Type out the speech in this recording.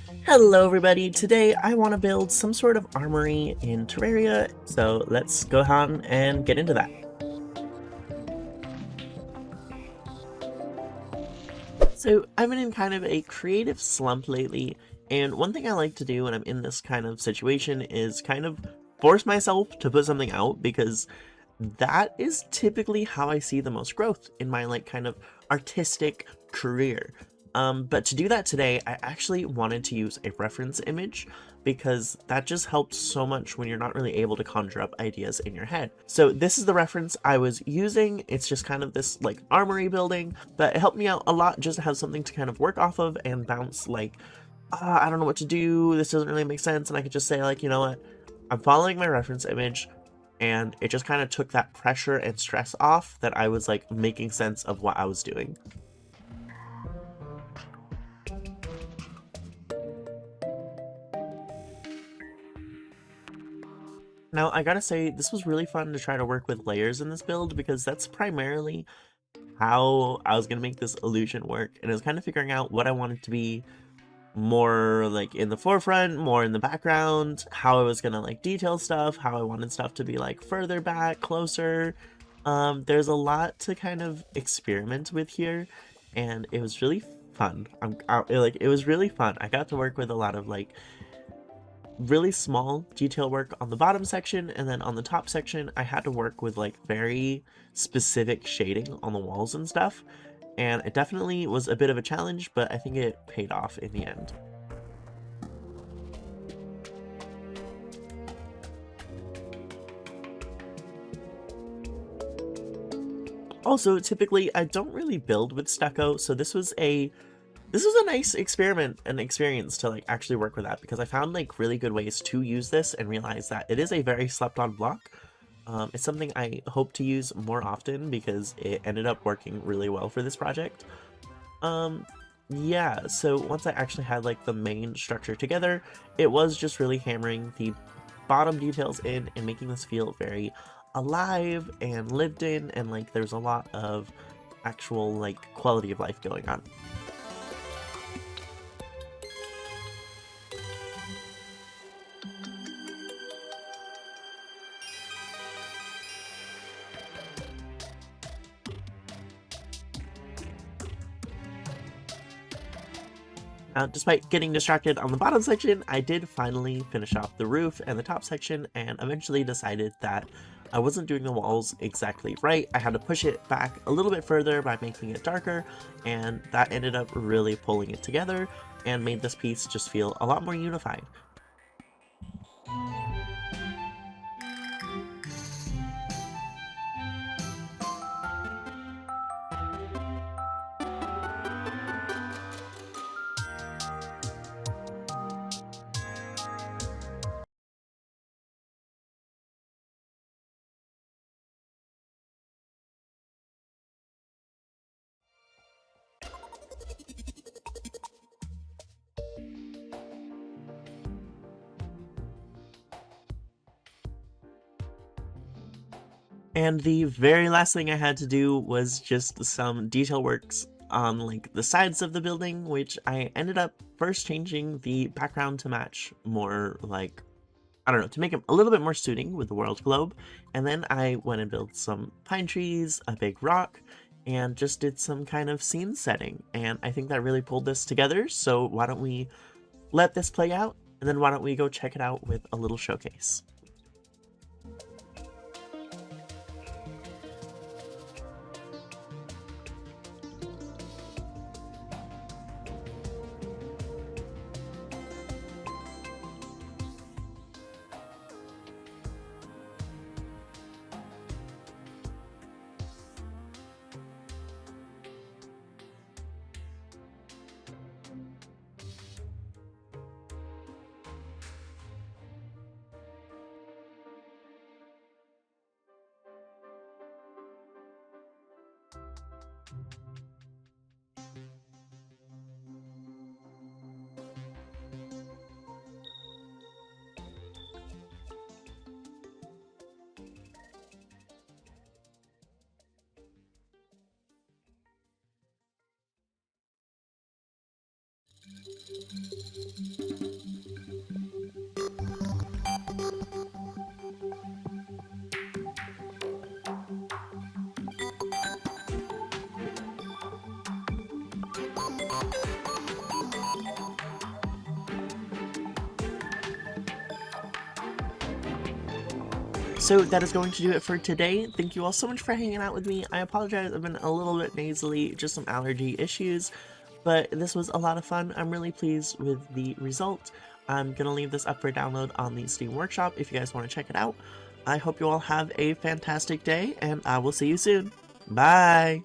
Hello everybody, today I want to build some sort of armory in Terraria, so let's go on and get into that. So I've been in kind of a creative slump lately, and one thing I like to do when I'm in this kind of situation is kind of force myself to put something out, because that is typically how I see the most growth in my kind of artistic career. But to do that today, I actually wanted to use a reference image because that just helps so much when you're not really able to conjure up ideas in your head. So this is the reference I was using. It's just kind of this armory building, but it helped me out a lot just to have something to kind of work off of and bounce I don't know what to do. This doesn't really make sense. And I could just say you know what? I'm following my reference image, and it just kind of took that pressure and stress off that I was making sense of what I was doing. Now, I gotta say, this was really fun to try to work with layers in this build because that's primarily how I was gonna make this illusion work, and it was kind of figuring out what I wanted to be more in the forefront, more in the background, how I was gonna detail stuff, how I wanted stuff to be further back, closer. There's a lot to kind of experiment with here, and it was really fun. It was really fun. I got to work with a lot of really small detail work on the bottom section, and then on the top section I had to work with very specific shading on the walls and stuff, and it definitely was a bit of a challenge, but I think it paid off in the end. Also, typically I don't really build with stucco, so this was a nice experiment and experience to actually work with that, because I found really good ways to use this and realize that it is a very slept on block. It's something I hope to use more often because it ended up working really well for this project. Yeah, so once I actually had the main structure together, it was just really hammering the bottom details in and making this feel very alive and lived in, and there's a lot of actual quality of life going on. Despite getting distracted on the bottom section, I did finally finish off the roof and the top section, and eventually decided that I wasn't doing the walls exactly right. I had to push it back a little bit further by making it darker, and that ended up really pulling it together and made this piece just feel a lot more unified. And the very last thing I had to do was just some detail works on the sides of the building, which I ended up first changing the background to match more I don't know, to make it a little bit more suiting with the world globe. And then I went and built some pine trees, a big rock, and just did some kind of scene setting. And I think that really pulled this together. So why don't we let this play out? And then why don't we go check it out with a little showcase? So that is going to do it for today. Thank you all so much for hanging out with me. I apologize, I've been a little bit nasally, just some allergy issues, but this was a lot of fun. I'm really pleased with the result. I'm gonna leave this up for download on the Steam Workshop if you guys want to check it out. I hope you all have a fantastic day, and I will see you soon. Bye!